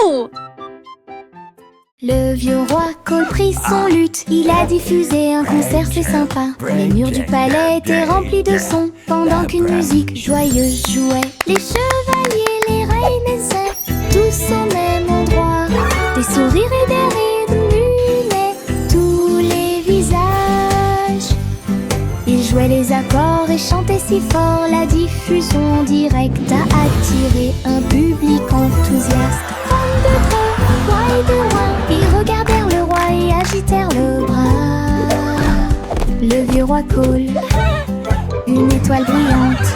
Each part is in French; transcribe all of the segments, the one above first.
Wouhou! Le vieux roi Cole prit son luth, il a diffusé un concert, c'est sympa. Les murs du palais étaient remplis de sons, pendant qu'une musique joyeuse jouait. Les chevaliers, les reines essaient, tous au même endroit. Des sourires et des rires muaient tous les visages. Ils jouaient les accords et chantaient si fort, la diffusion en direct a attiré un public enthousiaste. Femmes de près, rois et de loin, ils regardèrent le roi et agitèrent le bras. Le vieux roi Cole, une étoile brillante.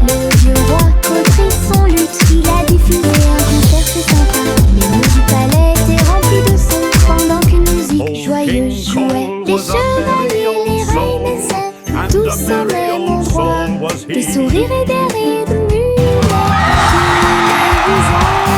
Le vieux roi Cole prit son luth, il a diffusé un concert, c'est sympa. Les murs du palais étaient remplis de sons, pendant qu'une musique joyeuse jouait. Les chevaliers, les reines essaient, tous au même endroit. Des sourires et des rires muaient tous les visages.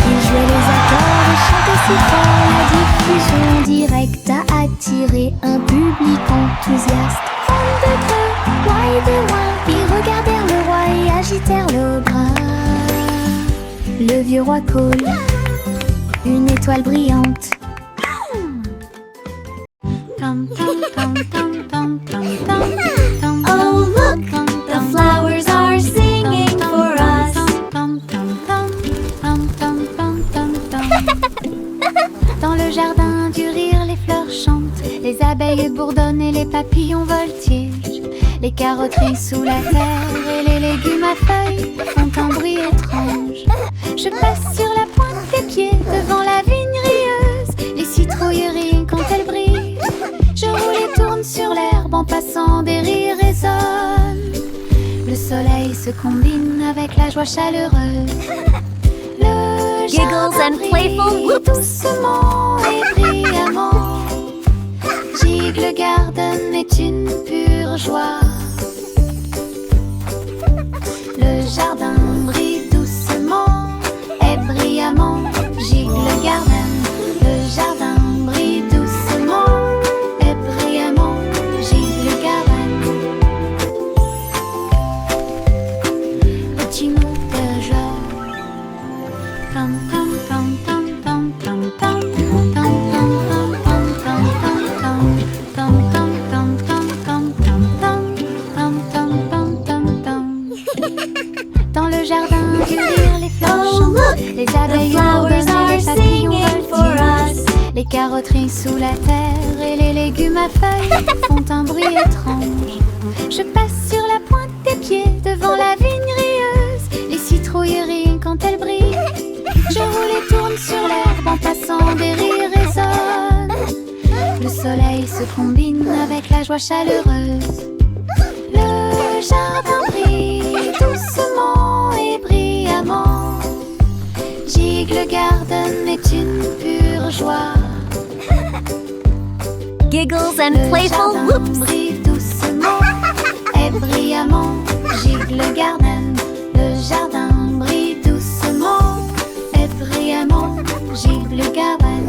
Ils jouaient les accords et chantaient si fort, la diffusion en direct a attiré un public enthousiaste. Femmes de près, rois et de loin, ils regardèrent le roi et agitèrent le bras. Le vieux roi Cole, une étoile brillante. Oh look, the flowers are singing for us. Dans le jardin du rire, les fleurs chantent, les abeilles bourdonnent et les papillons voltigent. Les carottes sous la terre et les légumes à feuilles font un bruit étrange. Je passe sur la pointe des pieds devant la vigne rieuse, les citrouilles rient quand elles brillent. Je roule et tourne sur l'herbe en passant, des rires résonnent. Le soleil se combine avec la joie chaleureuse. Le Giggles and playful brille whoops. doucement et brillamment. Gigle Garden est une pure joie. Le jardin brille doucement et brillamment. Gigle Garden, le jardin brille doucement et brillamment. Gigle Garden. Petit mot de joie. Tam tam tam tam tam tam tam tam tam tam tam tam tam. Dans le jardin du rire, les fleurs chantent, les abeilles bourdonnent et les papillons voltigent. Les carottes sous la terre et les légumes à feuilles font un bruit étrange. Je passe sur la pointe des pieds devant la vigne rieuse, les citrouilles rient quand elles brillent. Je roule et tourne sur l'herbe en passant, des rires résonnent. Le soleil se combine avec la joie chaleureuse. Le jardin brille doucement et brillamment. Gigle Garden est une pure joie. Giggles and Le playful jardin whoops. brille doucement et brillamment. Gigle Garden, le jardin brille doucement et brillamment. Gigle Garden.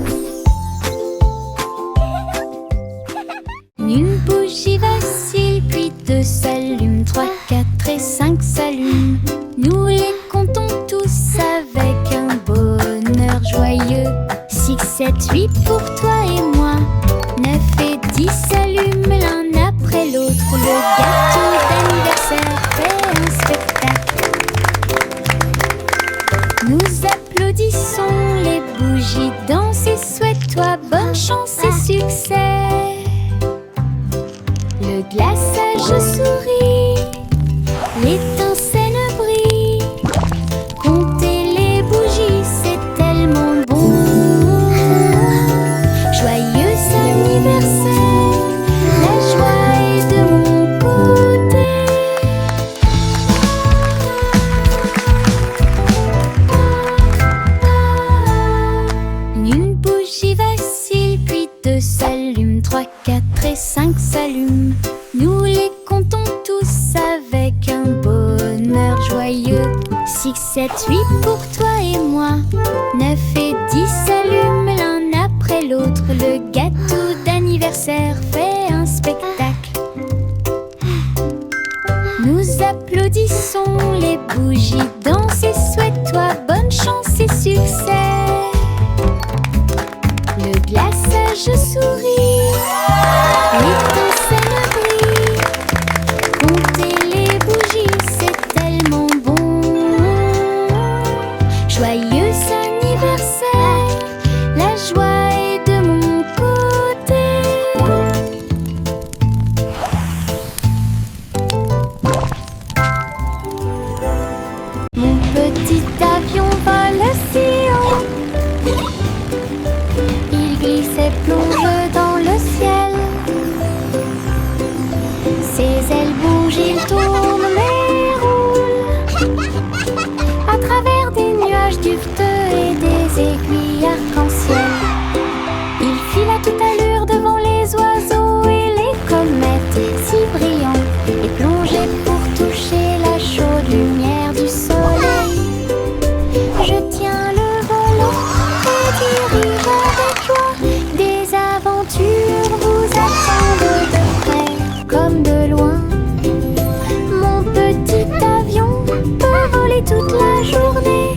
Une bougie vacille, puis deux s'allument, 3, 4 et 5 s'allument. Nous les comptons tous avec un bonheur joyeux. 6, 7, 8 pour toi et moi. 9 et 10 s'allument l'un après l'autre. Le gâteau d'anniversaire fait un spectacle. Nous applaudissons, les bougies dansent et souhaite-toi bonne chance et succès. Le glaçage sourit, l'étincelle brille. Compter les bougies, c'est tellement bon. Joyeux anniversaire, la joie est de mon côté. Une bougie vacille, puis deux s'allument, 3, 4 et 5 s'allument. Nous les comptons tous avec un bonheur joyeux. 6, 7, 8 pour toi et moi. 9 et 10 s'allument l'un après l'autre. Le gâteau d'anniversaire fait un spectacle. Nous applaudissons les bougies, danse et souhaite-toi bonne chance et succès. Le glaçage sourit, l'étincelle brille. Compter les bougies, c'est tellement bon. Joyeux anniversaire, la joie est de mon côté. Mon petit avion vole si haut. Il glisse et plonge dans le ciel. Ses ailes bougent, il tourne mais roule à travers des nuages duveteux et des aiguilles arc-en-ciel. Il file à toute allure devant les oiseaux et les comètes si brillants et plongeait pour toucher la chaude lumière du soleil. Je tiens le volant et dirige avec joie. Des aventures vous attendent de près comme de loin. Mon petit avion peut voler toute la journée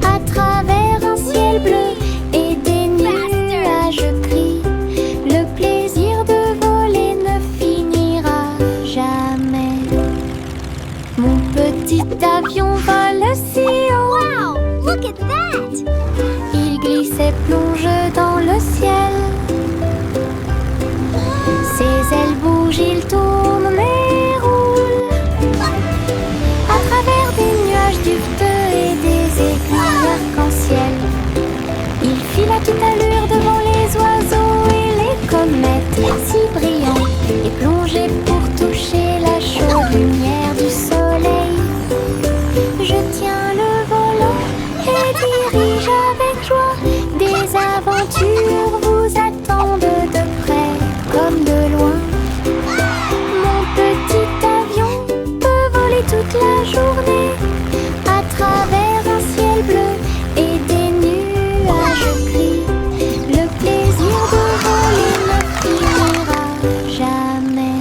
à travers un ciel bleu et des nuages gris. Le plaisir de voler ne finira jamais. Mon petit avion vole si haut. Wow, look at that! Il glisse et plonge dans le ciel. Ses ailes bougent, il tourne mais roule à travers des nuages duveteux et des aiguilles arc-en-ciel. Il file à toute allure devant les oiseaux et les comètes si brillants et plongeait pour toucher la chaude lumière du soleil. Je tiens le volant et dirige avec joie. Des aventures vous attendent de près comme de loin. Mon petit avion peut voler toute la journée à travers un ciel bleu et des nuages gris. Le plaisir de voler ne finira jamais.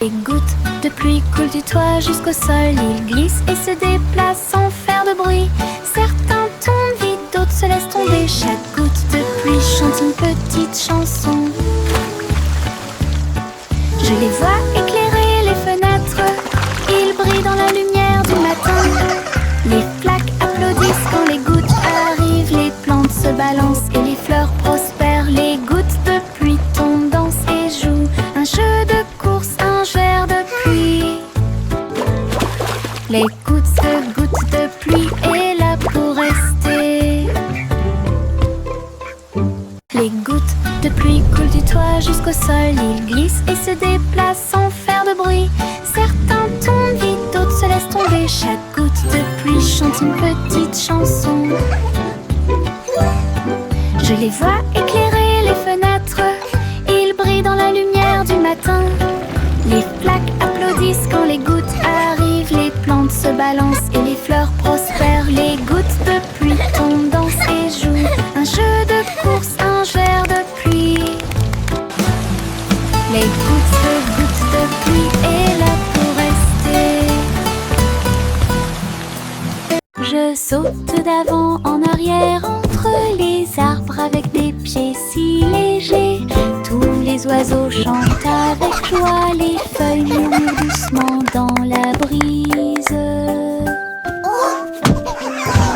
Les gouttes de pluie coulent du toit jusqu'au sol. Ils glissent et se déplacent sans faire de bruit. Certains tombent vite, d'autres se laissent tomber. Chaque goutte de pluie chante une petite chanson. Je les vois éclairer les fenêtres. Ils brillent dans la lumière du matin. Les flaques applaudissent quand les gouttes arrivent. Les plantes se balancent et les fleurs prospèrent. Les gouttes de pluie tombent, dansent et jouent un jeu de course, un verre de pluie. Les gouttes de pluie est là pour rester. Les gouttes de pluie coulent du toit jusqu'au sol. Ils glissent et se déplacent sans faire de bruit. Certains tombent vite, d'autres se laissent tomber. Chaque goutte de pluie chante une petite chanson. Je les vois éclairer les fenêtres. Ils brillent dans la lumière du matin. Les flaques applaudissent quand les gouttes arrivent. Les plantes se balancent et les fleurs prospèrent. Les gouttes de pluie tombent, dansent et jouent un jeu de course, un verre de pluie. Les gouttes de pluie est là pour rester. Je saute d'avant en arrière entre les arbres avec des pieds si légers. Tous les oiseaux chantent avec joie, les feuilles murmurent doucement dans la brise.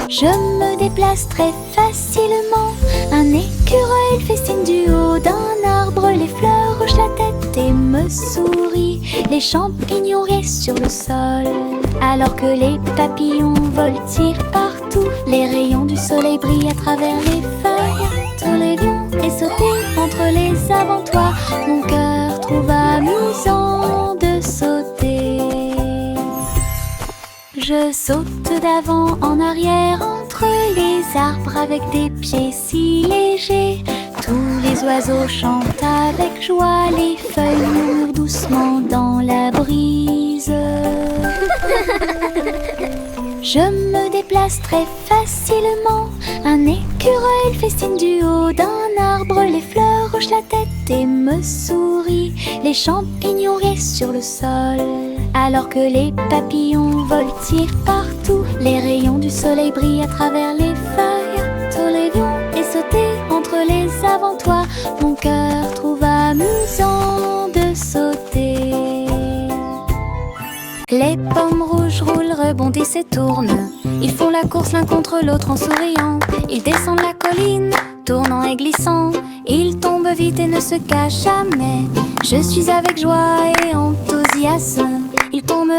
Je me déplace très facilement. Un écureuil festine du haut d'un arbre. Les fleurs hochent la tête et me sourient. Les champignons restent sur le sol alors que les papillons voltigent partout. Les rayons du soleil brillent à travers les feuilles. Tous les lions et sauter entre les avantoirs. Mon cœur trouve amusant de sauter. Je saute d'avant en arrière entre les arbres avec des pieds si légers. Tous les oiseaux chantent avec joie, les feuilles murmurent doucement dans la brise. Je me déplace très facilement. Un écureuil festine du haut d'un arbre. Les fleurs hochent la tête et me sourient. Les champignons restent sur le sol Alors que les papillons voltigent partout, les rayons du soleil brillent à travers les feuilles. Tous les vents et sauter entre les avant-toits. Mon cœur trouve amusant de sauter. Les pommes rouges roulent, rebondissent et tournent. Ils font la course l'un contre l'autre en souriant. Ils descendent la colline, tournant et glissant. Ils tombent vite et ne se cachent jamais. Je suis avec joie et enthousiasme. Ils tombent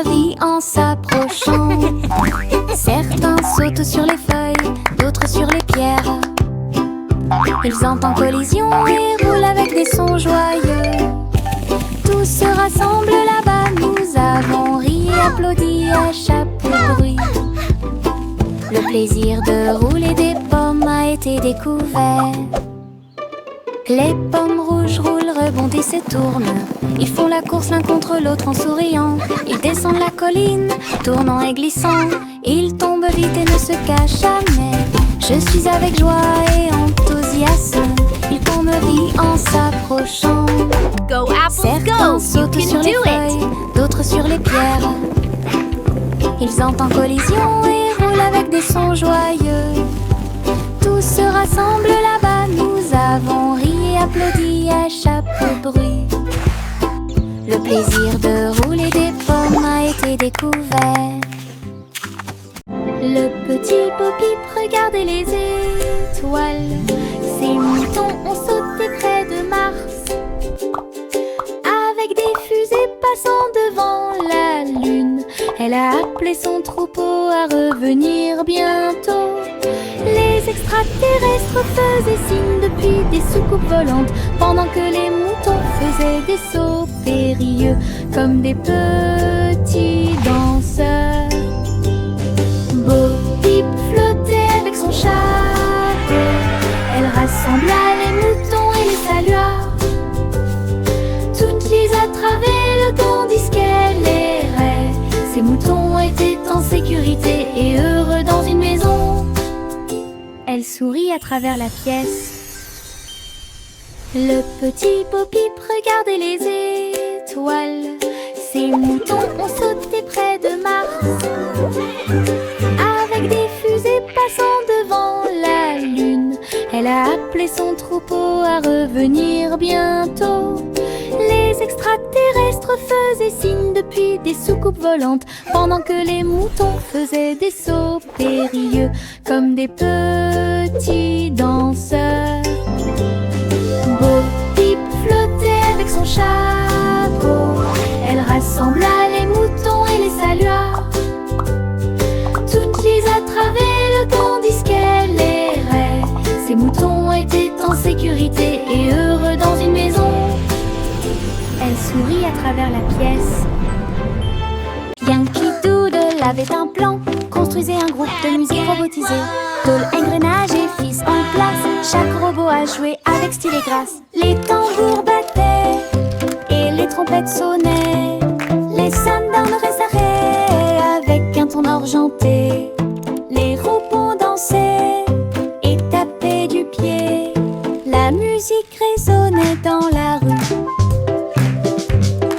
en s'approchant. Certains sautent sur les feuilles, d'autres sur les pierres. Ils entrent en collision et roulent avec des sons joyeux. Tous se rassemblent là-bas, nous avons ri et applaudi à chaque bruit. Le plaisir de rouler des pommes a été découvert. Les pommes rouges roulent, rebondissent et tournent. Ils font la course l'un contre l'autre en souriant. Ils descendent la colline, tournant et glissant. Ils tombent vite et ne se cachent jamais. Je suis avec joie et enthousiasme. Ils tombent vite en s'approchant. Go apples, Certains go! You sautent sur can les do feuilles, it! d'autres sur les pierres. Ils entrent en collision et roulent avec des sons joyeux. Tous se rassemblent là-bas, nous avons ri et applaudi à chaque bruit. Le plaisir de rouler des pommes a été découvert. Le petit Bo-Peep regardait les étoiles. Ces moutons ont sauté près de Mars, avec des fusées passant devant la Lune. Elle a appelé son troupeau à revenir bientôt. Les extraterrestres faisaient signe depuis des soucoupes volantes, pendant que les moutons faisaient des sauts périlleux comme des petits danseurs. Bo-Peep flottait avec son chapeau. Elle rassembla les moutons et les salua. Toutes les attravaient le tandis qu'elle errait. Ces moutons étaient en sécurité et heureux dans une maison. Elle sourit à travers la pièce. Le petit Bo-Peep regardait les étoiles. Ces moutons ont sauté près de Mars, avec des fusées passant devant la Lune. Elle a appelé son troupeau à revenir bientôt. Les extraterrestres faisaient signe depuis des soucoupes volantes, pendant que les moutons faisaient des sauts périlleux comme des petits danseurs. Bo-Peep flottait avec son chapeau. Elle rassembla les moutons et les salua. Toutes les attravaient le tandis qu'elle errait. Ces moutons étaient en sécurité et heureux dans une maison. Elle sourit à travers la pièce. Yankee Doodle avait un plan, construisait un groupe de musique robotisé. Tôle, engrenage et fils en place, chaque robot a joué avec style et grâce. Les tambours battaient et les trompettes sonnaient. Les sundowns résarraient avec un ton argenté. Les robots dansaient et tapaient du pied. La musique résonnait dans la rue.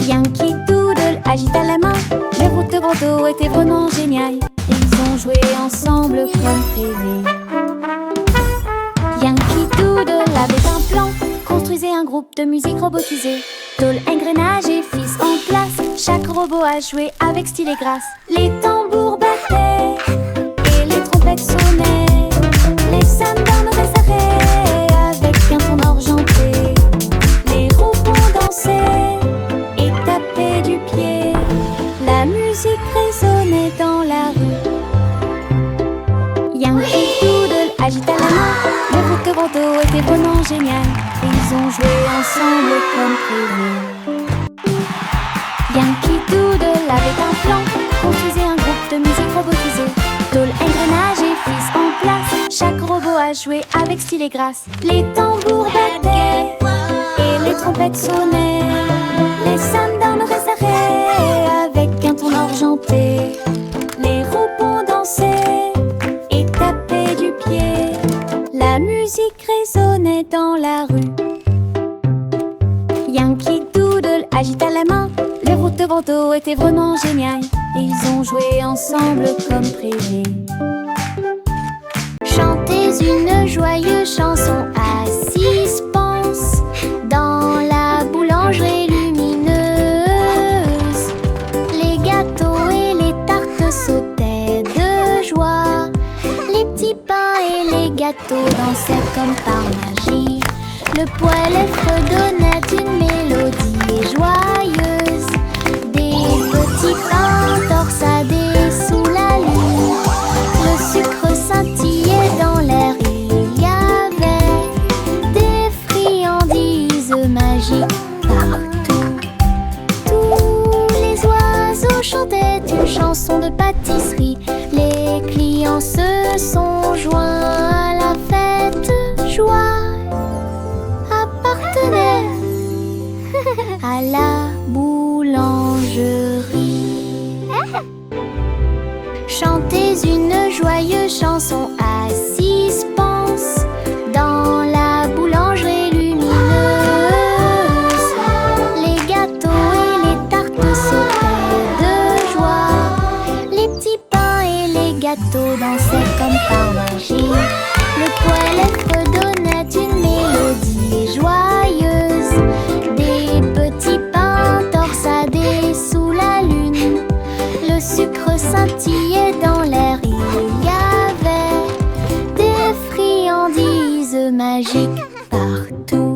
Yankee Doodle agita la main. Les routes de Bordeaux étaient vraiment géniales. Ils ont joué ensemble comme prévu. Yankee Doodle avait un plan, construisait un groupe de musique robotisé. Tôle, engrenage et fils en place, chaque robot a joué avec style et grâce. Les tambours battaient et les trompettes sonnaient. Les sundowns résarraient avec un ton argenté. Les robots dansaient et tapaient du pied. La musique résonnait dans la rue. Yankee Doodle agita la main. Les routes de Bordeaux étaient vraiment géniales. Ils ont joué ensemble comme prévu. Yankee Doodle avait un plan, construisait un groupe de musique robotisé. Tôle, engrenage et fils en place, chaque robot a joué avec style et grâce. Les tambours battaient et les trompettes sonnaient. Les sundowns résarraient avec un ton argenté. Les robots dansaient et tapaient du pied. La musique résonnait dans la rue. Yankee Doodle agita la main. Les routes de Bordeaux étaient c'était vraiment génial. Ils ont joué ensemble comme prévu. Chantez une joyeuse chanson à 6 penses dans la boulangerie lumineuse. Les gâteaux et les tartes sautaient de joie. Les petits pains et les gâteaux dansaient comme par magie. Le poêle fredonnait une mélodie joyeuse. Des petits pains torsadés sous la lune. Le sucre scintillait dans l'air. Il y avait des friandises magiques partout. Tous les oiseaux chantaient une chanson de pâtisserie. Les clients se sont joints à la fête. Joie appartenait à la boulangerie. Chantez une joyeuse chanson à 6 penses dans la boulangerie lumineuse. Les gâteaux et les tartes sautaient de joie. Les petits pains et les gâteaux dansaient comme par magie. Le poêle fredonnait une mélodie joyeuse. Des petits pains torsadés sous la lune. Le sucre scintillait dans l'air. Il y avait des friandises magiques partout.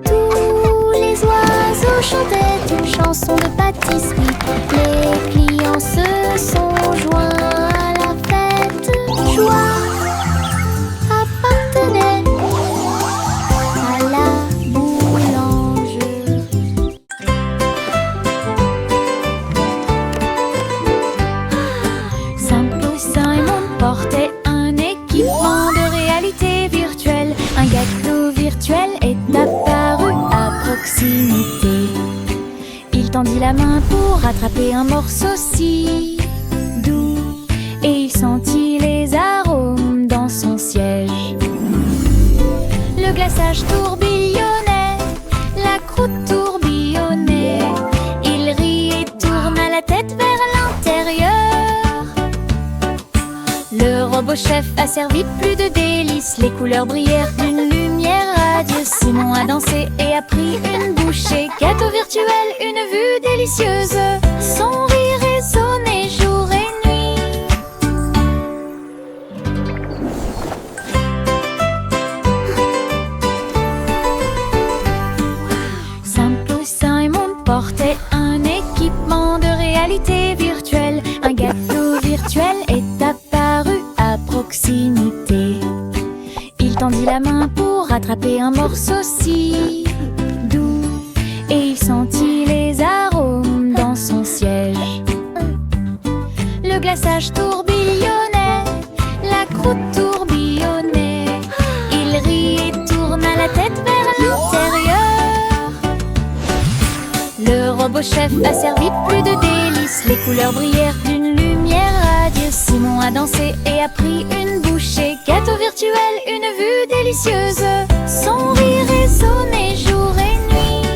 Tous les oiseaux chantaient une chanson de pâtisserie. Les clients se sont joints à la fête. Joie appartenait à la boulangerie. Simple Simon portait un équipement de réalité virtuelle. Un gâteau virtuel est apparu à proximité. Il tendit la main pour attraper un morceau si doux. Et il sentit les arômes dans son siège. Le glaçage tourbillonnait, la croûte tourbillonnait. Il rit et tourna la tête vers l'intérieur. Le robot chef a servi plus de délices. Les couleurs brillèrent d'une lumière radieuse. Simon a dansé et a pris une bouchée. Gâteau virtuel, une vue délicieuse. Son rire résonnait jour et nuit. Simple Simon portait un équipement de réalité virtuelle. Un gâteau virtuel est apparu à proximité. Il tendit la main pour attraper un morceau si doux. Et il sentit les arômes dans son siège. Le glaçage tourbillonnait, la croûte tourbillonnait. Il rit et tourna la tête vers l'intérieur. Le robot chef a servi plus de délices. Les couleurs brillèrent d'une lumière radieuse. Simon a dansé et a pris une bouchée. Gâteau virtuel, une vue délicieuse. Son rire résonnait jour et nuit.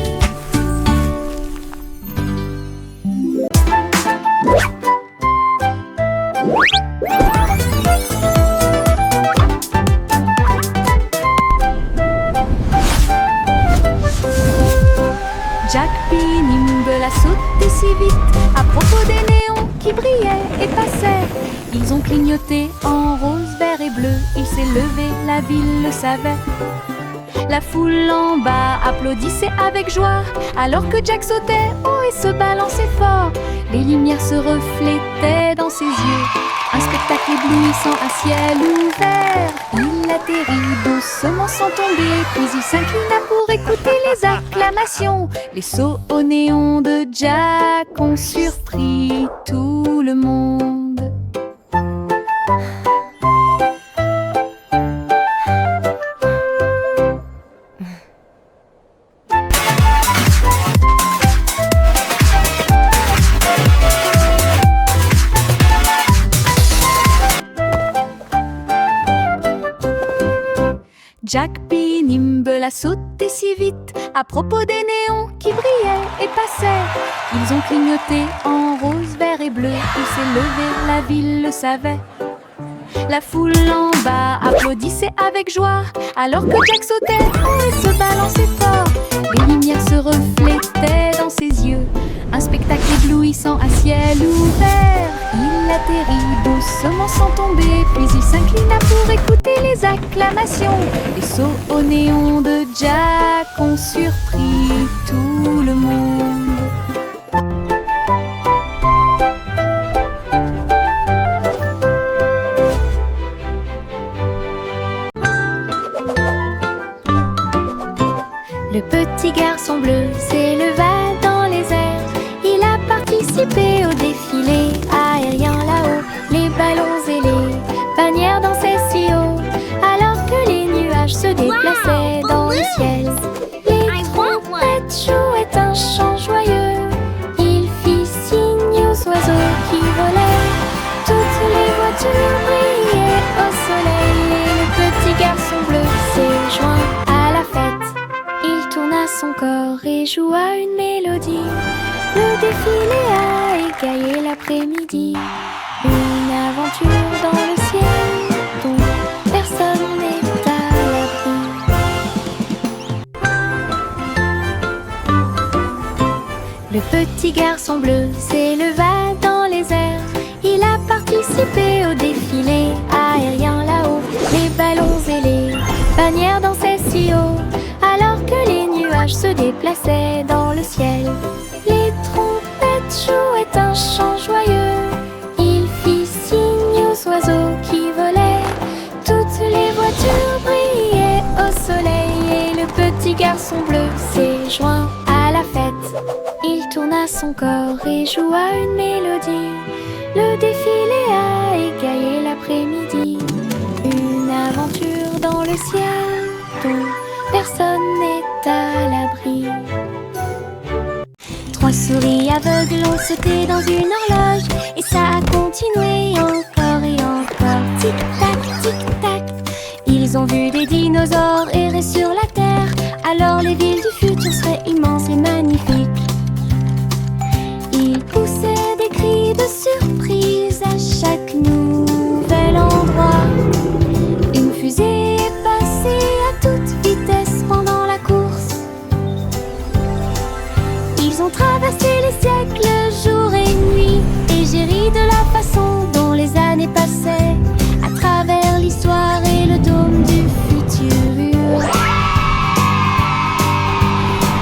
Jack P. Nimble a sauté si vite à propos des néons qui brillaient et passaient. Ils ont clignoté en rose, vert et bleu. Il s'est levé, la ville le savait. La foule en bas applaudissait avec joie alors que Jack sautait haut et se balançait fort. Les lumières se reflétaient dans ses yeux. Un spectacle éblouissant à ciel ouvert. Il atterrit doucement sans tomber, puis il s'inclina pour écouter les acclamations. Les sauts au néon de Jack ont surpris tout le monde. Jack P. Nimble a sauté si vite à propos des néons qui brillaient et passaient. Ils ont clignoté en rose, vert et bleu. Il s'est levé, la ville le savait. La foule en bas applaudissait avec joie, alors que Jack sautait et se balançait fort. Les lumières se reflétaient dans ses yeux, un spectacle éblouissant à ciel ouvert. Il atterrit doucement sans tomber, puis il s'inclina pour écouter les acclamations. Les sauts au néon de Jack ont surpris tout le monde. Le petit garçon bleu s'éleva dans les airs. Il a participé au défilé aérien là-haut. Les ballons et les bannières dansaient si haut, alors que les nuages se déplaçaient dans le ciel. Les trompettes jouaient un chant joyeux. Il fit signe aux oiseaux qui volaient. Toutes les voitures brillaient au soleil. Et le petit garçon bleu s'est joint à la fête. Il tourna son corps et joua une mélodie. Le défilé a égayé l'après-midi. Une aventure dans le ciel dont personne n'est à l'abri. Le petit garçon bleu s'éleva dans les airs. Il a participé au défilé aérien là-haut. Les ballons et les bannières dansaient si haut, alors que les nuages se déplaçaient dans le ciel. Les trompettes jouaient un chant joyeux. Il fit signe aux oiseaux qui volaient. Toutes les voitures brillaient au soleil. Et le petit garçon bleu s'est joint à la fête. Il tourna son corps et joua une mélodie. Le défilé a égayé l'après-midi. Une aventure dans le ciel dont personne n'est à l'abri. Trois souris aveugles ont sauté dans une horloge, et ça a continué encore et encore. Tic-tac, tic-tac. Ils ont vu des dinosaures errer sur la terre, alors les villes du futur seraient immenses et magnifiques. Ils poussaient des cris de surprise à chaque nouvel endroit. Une fusée est passée à toute vitesse pendant la course. Ils ont traversé les siècles, jour et nuit, et j'ai ri de la façon dont les années passaient à travers l'histoire et le dôme du futur.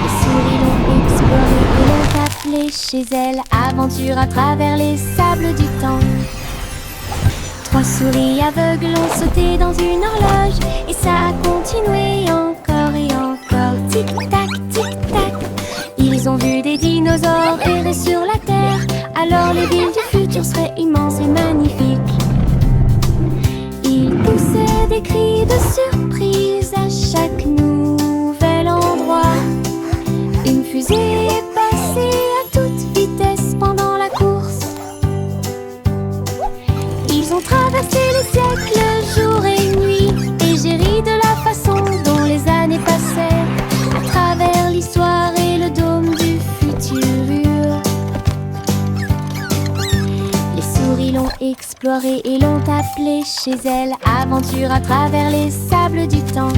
Les souris l'ont exploré et l'ont appelé chez elles. Aventure à travers les sables du temps. Trois souris aveugles ont sauté dans une horloge, et ça a continué encore et encore. Tic-tac, tic-tac. Ils ont vu des dinosaures errer sur la terre, alors les villes du futur seraient immenses et magnifiques. Ils poussaient des cris de surprise à chaque nouvel endroit. Une fusée est passée à toute vitesse pendant la course. Ils ont traversé les siècles, jour et nuit, et j'ai ri de la façon dont les années passaient à travers l'histoire et le dôme du futur. Les souris l'ont exploré et l'ont appelé chez elles. Aventure à travers les sables du temps.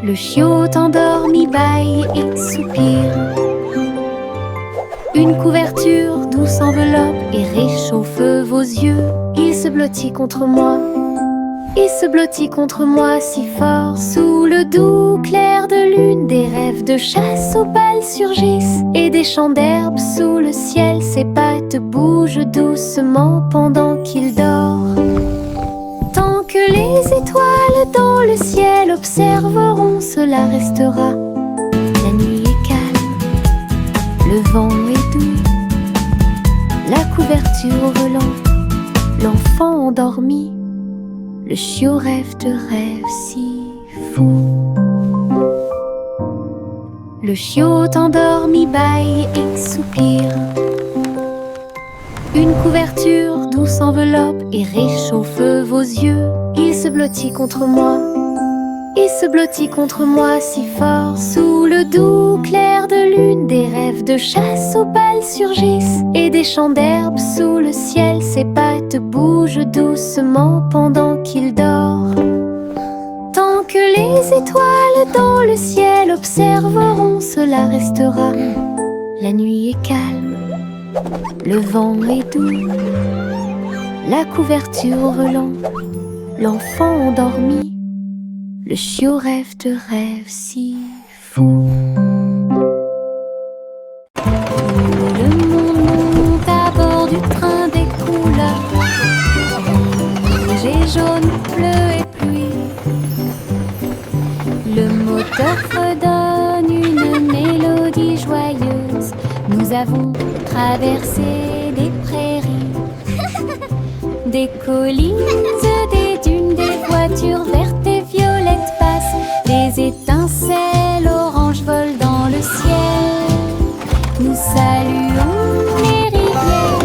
Le chiot endormi bâille et soupire. Une couverture douce enveloppe et réchauffe vos yeux. Il se blottit contre moi. Il se blottit contre moi si fort. Sous le doux clair de lune, des rêves de chasse aux balles surgissent, et des champs d'herbe sous le ciel. Ses pattes bougent doucement pendant qu'il dort. Tant que les étoiles dans le ciel observeront, cela restera. La nuit est calme, le vent est doux, la couverture au volant, l'enfant endormi. Le chiot rêve de rêves si fous. Le chiot endormi bâille et soupire. Une couverture douce enveloppe et réchauffe vos yeux. Il se blottit contre moi. Il se blottit contre moi si fort. Sous le doux clair de lune, des rêves de chasse aux balles surgissent, et des champs d'herbe sous le ciel, ses pattes bougent doucement pendant qu'il dort. Tant que les étoiles dans le ciel observeront, cela restera. La nuit est calme, le vent est doux, la couverture volant, l'enfant endormi, le chiot rêve de rêves si fous. Le monde monte à bord du train des couleurs, rouge et jaune, bleu et pluie. Le moteur redonne une mélodie joyeuse. Nous avons traversé des prairies, des collines, des dunes, des voitures vertes et violettes passent. Des étincelles oranges volent dans le ciel. Nous saluons les rivières,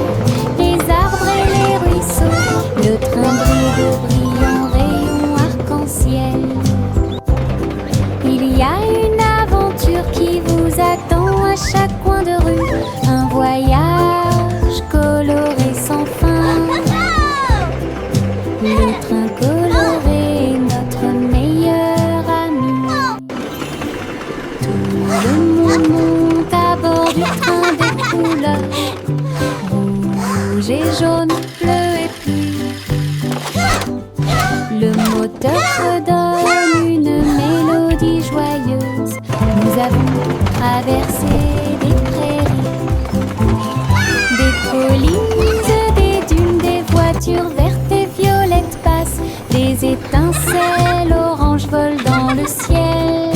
les arbres et les ruisseaux. Le train brille de brillants rayons arc-en-ciel. Il y a une aventure qui vous attend à chaque coin de rue. Un voyage coloré sans fin. Le train coloré est notre meilleur ami. Tout le monde monte à bord du train des couleurs, rouge et jaune, bleu et pluie. Le moteur redonne une mélodie joyeuse. Nous avons traversé des prairies, des collines, des dunes, des voitures vertes et violettes passent. Des étincelles oranges volent dans le ciel.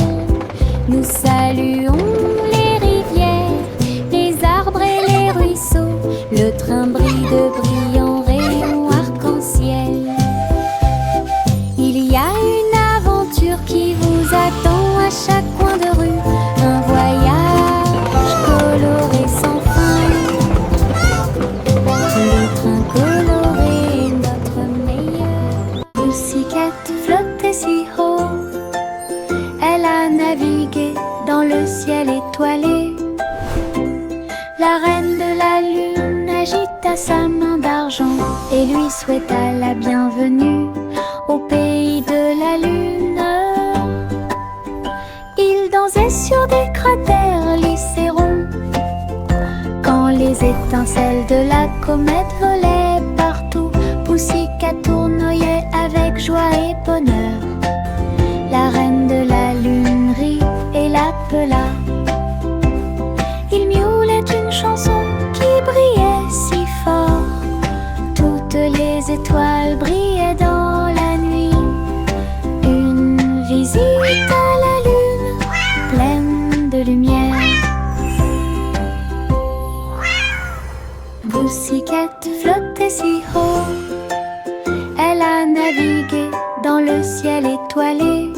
Nous saluons les rivières, les arbres et les ruisseaux. Le train brille de brillants rayons arc-en-ciel. Il y a une aventure qui vous attend à chaque coin de rue. Un voyage coloré sans fin. Le train coloré est notre meilleur. Pussycat flottait si haut, elle a navigué dans le ciel étoilé. La reine de la lune agita sa main d'argent et lui souhaita la bienvenue au pays de la lune. Il dansait sur des cratères lycérons quand les étincelles de la comète volaient partout. Pussycat tournoyait avec joie et bonheur. La reine de la lune rit et l'appela. Il miaulait une chanson qui brillait si fort. Toutes les étoiles brillaient dans la nuit. Une visite à la lune pleine de lumière. Pussycat flottait si haut, elle a navigué dans le ciel étoilé.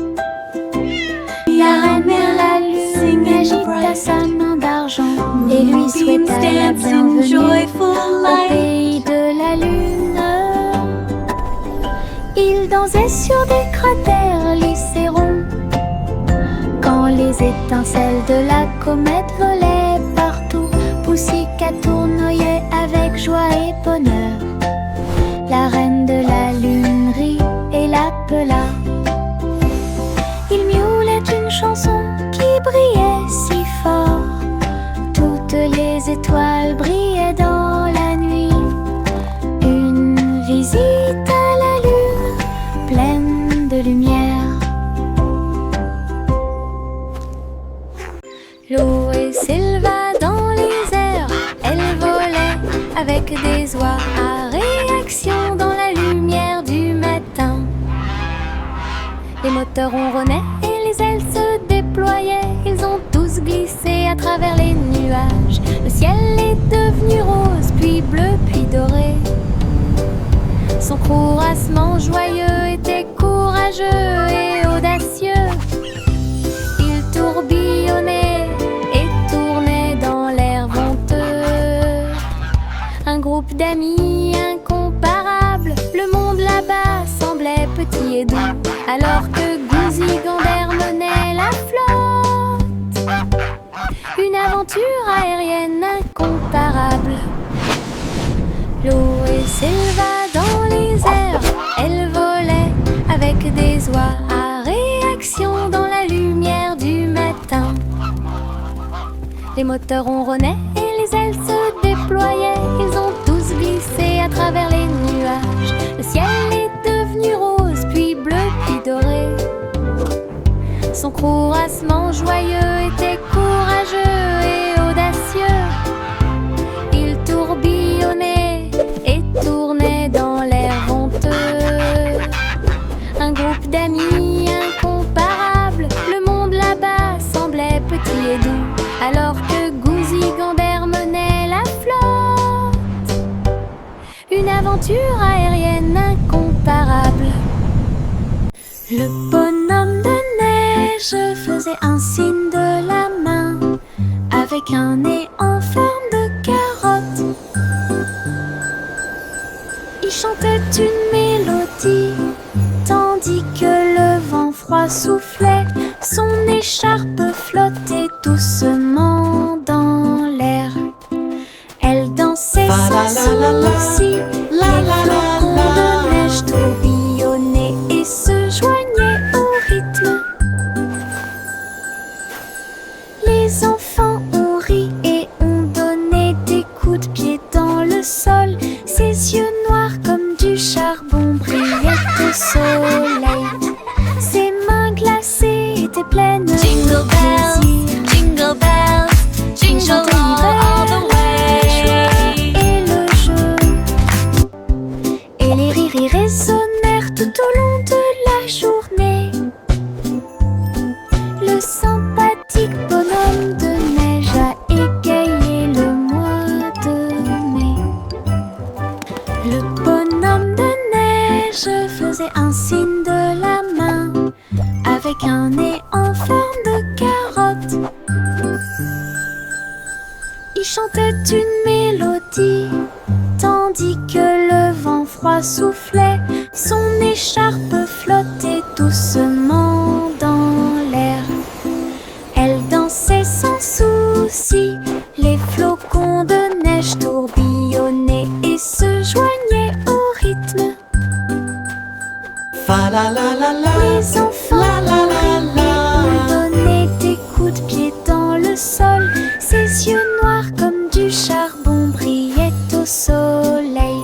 La reine de la lune agita sa main d'argent et lui souhaita la bienvenue au pays de la lune. Il dansait sur des cratères lycérons quand les étincelles de la comète volaient partout. Pussycat tournoyait avec joie et bonheur. La reine de la lune rit et l'appela. Il miaulait une chanson qui brillait si fort. Toutes les étoiles brillaient dans la nuit. Une visite à la lune pleine de lumière. L'eau s'éleva dans les airs, elle volait avec des oies à réaction dans la lumière du matin. Les moteurs ronronnaient et les ailes se déployaient. Ils ont tous glissé à travers les nuages. Le ciel est devenu rose, puis bleu, puis doré. Son courassement joyeux était courageux et audacieux. Il tourbillonnait et tournait dans l'air venteux. Un groupe d'amis incomparables, le monde là-bas semblait semblait petit et doux, alors que Gouzi Gander menait la flotte. Une aventure aérienne incomparable. L'eau s'éleva dans les airs, elle volait avec des oies à réaction dans la lumière du matin. Les moteurs ronronnaient et les ailes se déployaient. Ils ont tous glissé à travers les nuages. Le ciel est devenu rose, puis bleu, puis doré. Son courassement joyeux était courageux et audacieux. Il tourbillonnait et tournait dans l'air venteux. Un groupe d'amis incomparables. Le monde là-bas semblait petit et doux, alors que Gouzi Gander menait la flotte. Une aventure aérienne incomparable. Le bonhomme de neige faisait un signe de la main avec un nez en forme de carotte. Il chantait une mélodie tandis que le vent froid soufflait. Son écharpe flottait doucement dans l'air. Elle dansait sans souci. Les flocons de neige tourbillonnaient et se joignaient au rythme. Les enfants ont ri et ont donné des coups de pied dans le sol. Ses yeux noirs comme du charbon brillaient au soleil. Ses mains glacées étaient pleines de Jingle bells, plaisir. jingle bells, jingle all the way. Et le jeu et les rires y résonnèrent tout au long de la journée. Le sympathique bonhomme de neige a égayé le mois de mai. Le bonhomme de neige faisait un signe de la main avec un nez en forme de carotte. Il chantait une mélodie tandis que le vent froid soufflait. Son écharpe flottait doucement dans l'air. Elle dansait sans souci. Les flocons de neige tourbillonnaient et se joignaient au rythme. Fa la la la la. Les enfants ont donné des coups de pied dans le sol. Ses yeux noirs comme du charbon brillaient au soleil.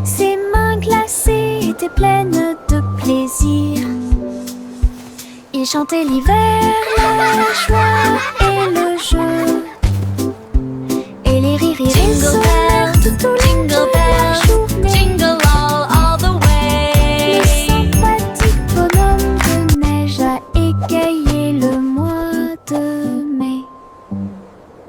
Ses mains glacées étaient pleines de plaisir. Il chantait l'hiver, la joie et le jeu. Et les rires y Jingle résonnaient.